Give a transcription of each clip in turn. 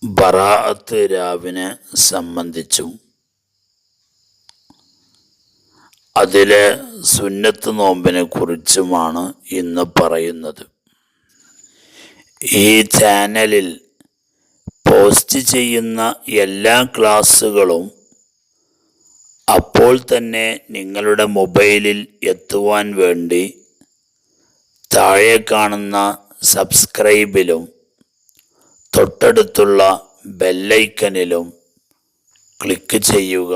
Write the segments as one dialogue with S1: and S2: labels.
S1: ബറാഅത്ത് രാവിനെ സംബന്ധിച്ചും അതിലെ സുന്നത്ത് നോമ്പിനെ കുറിച്ചുമാണ് ഇന്ന് പറയുന്നത്. ഈ ചാനലിൽ പോസ്റ്റ് ചെയ്യുന്ന എല്ലാ ക്ലാസ്സുകളും അപ്പോൾ തന്നെ നിങ്ങളുടെ മൊബൈലിൽ എത്തുവാൻ വേണ്ടി താഴെ കാണുന്ന സബ്സ്ക്രൈബിലും തൊട്ടടുത്തുള്ള ബെല്ലൈക്കനിലും ക്ലിക്ക് ചെയ്യുക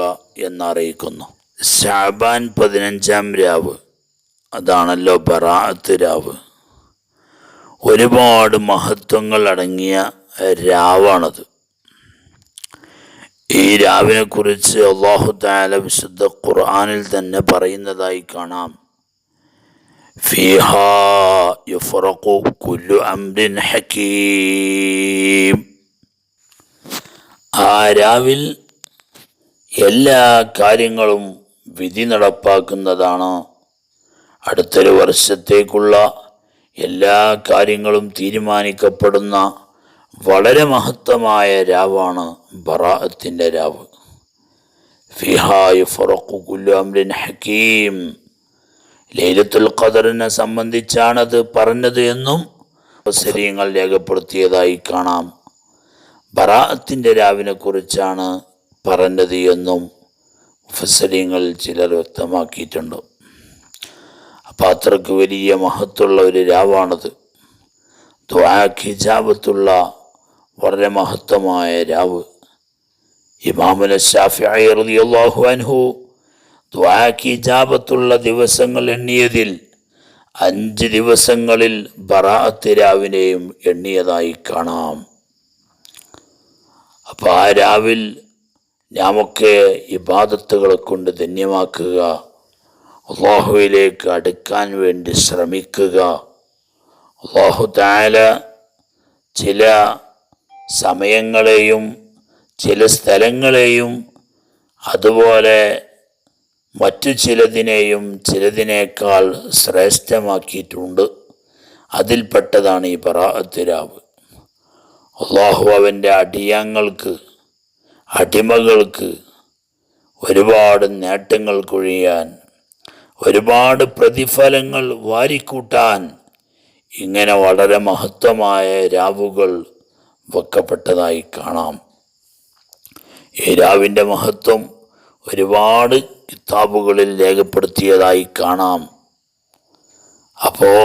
S1: എന്നറിയിക്കുന്നു. ശഅബാൻ 15-ാം രാവ്, അതാണല്ലോ ബറാഅത്ത് രാവ്. ഒരുപാട് മഹത്വങ്ങൾ അടങ്ങിയ രാവാണത്. ഈ രാവിനെ കുറിച്ച് അല്ലാഹു തആല വിശുദ്ധ ഖുർആനിൽ തന്നെ പറയുന്നതായി കാണാം. ഫീഹാ യുഫറഖു കുല്ലു അംരിൻ ഹകീം. ആ രാവിൽ എല്ലാ കാര്യങ്ങളും വിധി നടപ്പാക്കുന്നതാണ്. അടുത്തൊരു വർഷത്തേക്കുള്ള എല്ലാ കാര്യങ്ങളും തീരുമാനിക്കപ്പെടുന്ന വളരെ മഹത്തമായ രാവാണ് ബറാഅത്തിൻ്റെ രാവ്. ഫീഹാ യുഫറഖു കുല്ലു അംരിൻ ഹകീം. ലൈലത്തുൽ ഖദറിനെ സംബന്ധിച്ചാണത് പറഞ്ഞത് എന്നും മുഫസ്സിരീങ്ങൾ രേഖപ്പെടുത്തിയതായി കാണാം. ബറാഅത്തിൻ്റെ രാവിനെ കുറിച്ചാണ് പറഞ്ഞത് എന്നും മുഫസ്സിരീങ്ങൾ ചിലർ വ്യക്തമാക്കിയിട്ടുണ്ട്. അപ്പം അത്രയ്ക്ക് വലിയ മഹത്വമുള്ള ഒരു രാവാണത്. ദുആക്ക് ഇജാബത്തുള്ള വളരെ മഹത്വമായ രാവ്. ഇമാമുന ശാഫിഈ റളിയല്ലാഹു അൻഹു ദുആക്ക് ഇജാബത്തുള്ള ദിവസങ്ങൾ എണ്ണിയതിൽ 5 ദിവസങ്ങളിൽ ബറാഅത്ത് രാവിനെയും എണ്ണിയതായി കാണാം. അപ്പോൾ ആ രാവിൽ നാമൊക്കെ ഇബാദത്തുകളെ കൊണ്ട് ധന്യമാക്കുക, അല്ലാഹുവിലേക്ക് അടുക്കാൻ വേണ്ടി ശ്രമിക്കുക. അല്ലാഹു തആല ചില സമയങ്ങളെയും ചില സ്ഥലങ്ങളെയും അതുപോലെ മറ്റു ചിലതിനേക്കാൾ ശ്രേഷ്ഠമാക്കിയിട്ടുണ്ട്. അതിൽപ്പെട്ടതാണ് ഈ ബറാഅത്ത് രാവ്. അല്ലാഹു അവൻ്റെ അടിമകൾക്ക് ഒരുപാട് നേട്ടങ്ങൾ കൊഴിയാൻ, ഒരുപാട് പ്രതിഫലങ്ങൾ വാരിക്കൂട്ടാൻ ഇങ്ങനെ വളരെ മഹത്വമായ രാവുകൾ വെക്കപ്പെട്ടതായി കാണാം. ഈ രാവിൻ്റെ മഹത്വം ഒരുപാട് കിതാബുകളിൽ രേഖപ്പെടുത്തിയതായി കാണാം. അപ്പോൾ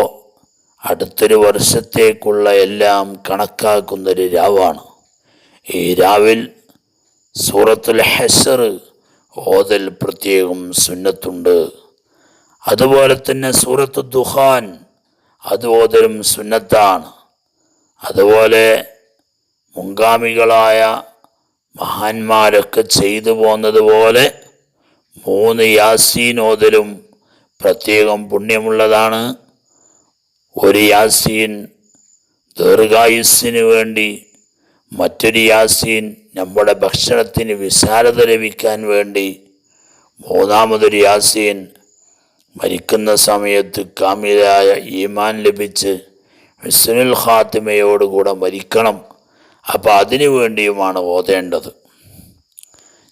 S1: അടുത്തൊരു വർഷത്തേക്കുള്ള എല്ലാം കണക്കാക്കുന്നൊരു രാവാണ്. ഈ രാവിൽ സൂറത്തുൽ ഹശ്ർ ഓതൽ പ്രത്യേകം സുന്നത്തുണ്ട്. അതുപോലെ തന്നെ സൂറത്തു ദുഖാൻ അത് ഓതലും സുന്നത്താണ്. അതുപോലെ മുൻഗാമികളായ മഹാന്മാരൊക്കെ ചെയ്തു പോന്നതുപോലെ 3 യാസീൻ ഓതലും പ്രത്യേകം പുണ്യമുള്ളതാണ്. ഒരു യാസീൻ ദീർഘായുസ്സിന് വേണ്ടി, മറ്റൊരു യാസീൻ നമ്മുടെ ഭക്ഷണത്തിന് വിശാലത ലഭിക്കാൻ വേണ്ടി, 3-മതൊരു യാസീൻ മരിക്കുന്ന സമയത്ത് കാമിലായ ഈമാൻ ലഭിച്ച് ഹുസ്നുൽ ഖാത്തിമയോടുകൂടെ മരിക്കണം. അപ്പോൾ അതിനു വേണ്ടിയുമാണ് ഓതേണ്ടത്.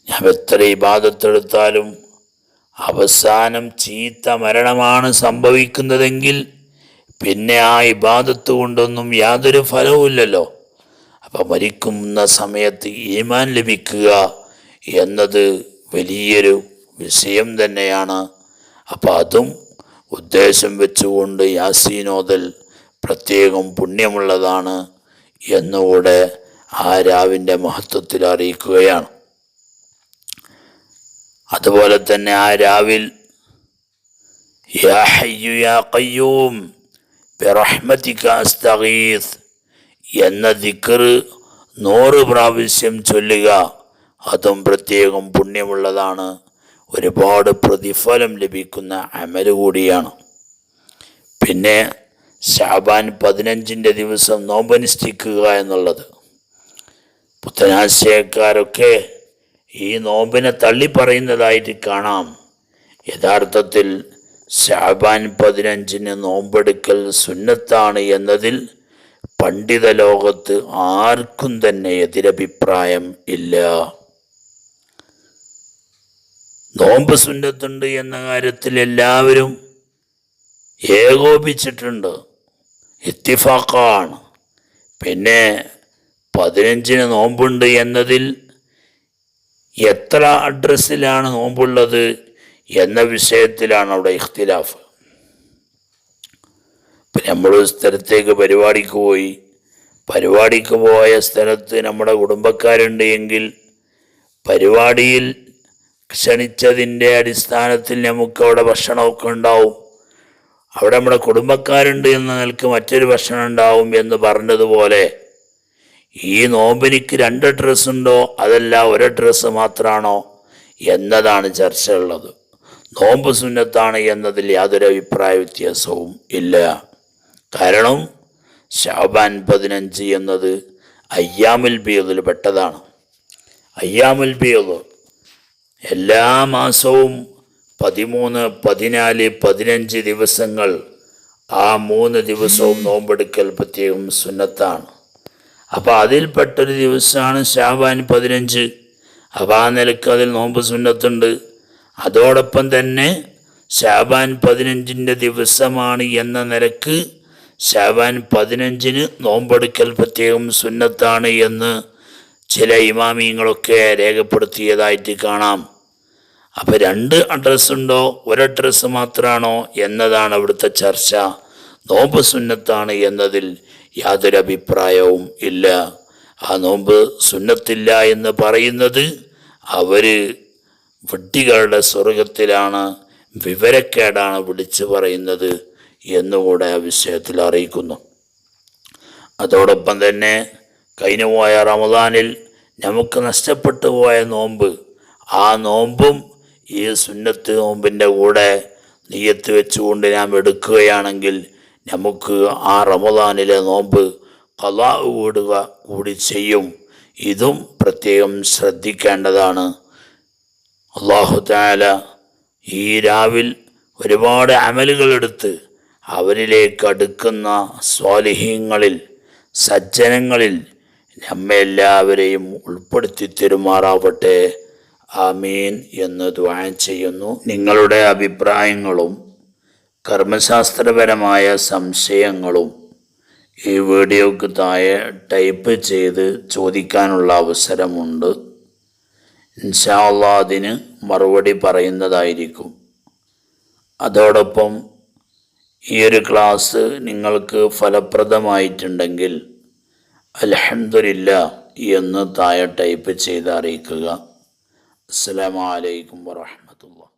S1: ഞാൻ എത്ര ഇബാദത്തെടുത്താലും അവസാനം ചീത്ത മരണമാണ് സംഭവിക്കുന്നതെങ്കിൽ പിന്നെ ആ ഇബാദത്ത് കൊണ്ടൊന്നും യാതൊരു ഫലവുമില്ലല്ലോ. അപ്പം മരിക്കുന്ന സമയത്ത് ഈമാൻ ലഭിക്കുക എന്നത് വലിയൊരു വിഷയം തന്നെയാണ്. അപ്പം അതും ഉദ്ദേശം വെച്ചുകൊണ്ട് യാസീനോദൽ പ്രത്യേകം പുണ്യമുള്ളതാണ് എന്നുകൂടെ ആ രാവിൻ്റെ മഹത്വത്തിൽ അറിയിക്കുകയാണ്. അതുപോലെ തന്നെ ആ രാവിൽ യാ ഹയ്യു യാ ഖയ്യൂം ബിറഹ്മതിക അസ്തഗീസ് എന്ന ദിക്ർ 100 പ്രാവശ്യം ചൊല്ലുക. അതും പ്രത്യേകം പുണ്യമുള്ളതാണ്, ഒരുപാട് പ്രതിഫലം ലഭിക്കുന്ന അമല് കൂടിയാണ്. പിന്നെ ശഅബാൻ 15-ന്റെ ദിവസം നോമ്പനുഷ്ഠിക്കുക എന്നുള്ളത്, പുത്തനാശയക്കാരൊക്കെ ഈ നോമ്പിനെ തള്ളിപ്പറയുന്നതായിട്ട് കാണാം. യഥാർത്ഥത്തിൽ ശഅബാൻ 15-ന് നോമ്പെടുക്കൽ സുന്നത്താണ് എന്നതിൽ പണ്ഡിത ലോകത്ത് ആർക്കും തന്നെ എതിരഭിപ്രായം ഇല്ല. നോമ്പ് സുന്നത്തുണ്ട് എന്ന കാര്യത്തിൽ എല്ലാവരും ഏകോപിച്ചിട്ടുണ്ട്, ഇത്തിഫാഖാണ്. പിന്നെ 15 നോമ്പുണ്ട് എന്നതിൽ എത്ര അഡ്രസ്സിലാണ് നോമ്പുള്ളത് എന്ന വിഷയത്തിലാണ് അവിടെ ഇഖ്തിലാഫ്. ഇപ്പം നമ്മളൊരു സ്ഥലത്തേക്ക് പരിപാടിക്ക് പോയ സ്ഥലത്ത് നമ്മുടെ കുടുംബക്കാരുണ്ട് എങ്കിൽ പരിപാടിയിൽ ക്ഷണിച്ചതിൻ്റെ അടിസ്ഥാനത്തിൽ നമുക്കവിടെ ഭക്ഷണമൊക്കെ ഉണ്ടാവും. അവിടെ നമ്മുടെ കുടുംബക്കാരുണ്ട് എന്ന നിലക്ക് മറ്റൊരു ഭക്ഷണം ഉണ്ടാവും എന്ന് പറഞ്ഞതുപോലെ ഈ നോമ്പിനിക്ക് 2 ഡ്രസ്സുണ്ടോ അതല്ല ഒരു ഡ്രസ്സ് മാത്രമാണോ എന്നതാണ് ചർച്ചയുള്ളത്. നോമ്പ് സുന്നത്താണ് എന്നതിൽ യാതൊരു അഭിപ്രായ വ്യത്യാസവും ഇല്ല. കാരണം ശഅബാൻ 15 എന്നത് അയ്യാമുൽ ബീദിൽ പെട്ടതാണ്. അയ്യാമുൽ ബീദ് എല്ലാ മാസവും 13, 14, 15 ദിവസങ്ങൾ, ആ 3 ദിവസവും നോമ്പെടുക്കൽ പ്രത്യേകം സുന്നത്താണ്. അപ്പോൾ അതിൽപ്പെട്ടൊരു ദിവസമാണ് ശഅബാൻ 15. അപ്പോൾ ആ നിലക്ക് അതിൽ നോമ്പ് സുന്നത്തുണ്ട്. അതോടൊപ്പം തന്നെ ശഅബാൻ 15 ദിവസമാണ് എന്ന നിലക്ക് ശഅബാൻ 15 നോമ്പെടുക്കൽ പ്രത്യേകം സുന്നത്താണ് എന്ന് ചില ഇമാമിയങ്ങളൊക്കെ രേഖപ്പെടുത്തിയതായിട്ട് കാണാം. അപ്പോൾ 2 അഡ്രസ്സുണ്ടോ ഒരു അഡ്രസ്സ് മാത്രമാണോ എന്നതാണ് അവിടുത്തെ ചർച്ച. നോമ്പ് സുന്നത്താണ് എന്നതിൽ യാതൊരു അഭിപ്രായവും ഇല്ല. ആ നോമ്പ് സുന്നത്തില്ല എന്ന് പറയുന്നത് അവർ വിഡ്ഢികളുടെ സ്വർഗത്തിലാണ്, വിവരക്കേടാണ് വിളിച്ചു പറയുന്നത് എന്നുകൂടെ ആ വിഷയത്തിൽ അറിയിക്കുന്നു. അതോടൊപ്പം തന്നെ കഴിഞ്ഞുപോയ റമദാനിൽ നമുക്ക് നഷ്ടപ്പെട്ടു പോയ നോമ്പ്, ആ നോമ്പും ഈ സുന്നത്ത് നോമ്പിൻ്റെ കൂടെ നിയ്യത്ത് വെച്ചുകൊണ്ട് നാം എടുക്കുകയാണെങ്കിൽ നമുക്ക് ആ റമദാനിലെ നോമ്പ് ഖളാ വിടുക കൂടി ചെയ്യും. ഇതും പ്രത്യേകം ശ്രദ്ധിക്കേണ്ടതാണ്. അല്ലാഹു തആല ഈ രാവിൽ ഒരുപാട് അമലുകൾ എടുത്ത് അവരിലേക്ക് അടുക്കുന്ന സ്വാലിഹീങ്ങളിൽ, സജ്ജനങ്ങളിൽ നമ്മെ എല്ലാവരെയും ഉൾപ്പെടുത്തി തരുമാറാവട്ടെ. ആമീൻ എന്ന് ദുആ ചെയ്യുന്നു. നിങ്ങളുടെ അഭിപ്രായങ്ങളും കർമ്മശാസ്ത്രപരമായ സംശയങ്ങളും ഈ വീഡിയോക്ക് താഴെ ടൈപ്പ് ചെയ്ത് ചോദിക്കാനുള്ള അവസരമുണ്ട്. ഇൻഷാ അല്ലാഹ് അതിന് മറുപടി പറയുന്നതായിരിക്കും. അതോടൊപ്പം ഈ ഒരു ക്ലാസ് നിങ്ങൾക്ക് ഫലപ്രദമായിട്ടുണ്ടെങ്കിൽ അൽഹംദുലില്ലാ എന്ന് താഴെ ടൈപ്പ് ചെയ്ത് അറിയിക്കുക. അസ്സലാമു അലൈക്കും വറഹ്മത്തുള്ളാഹി.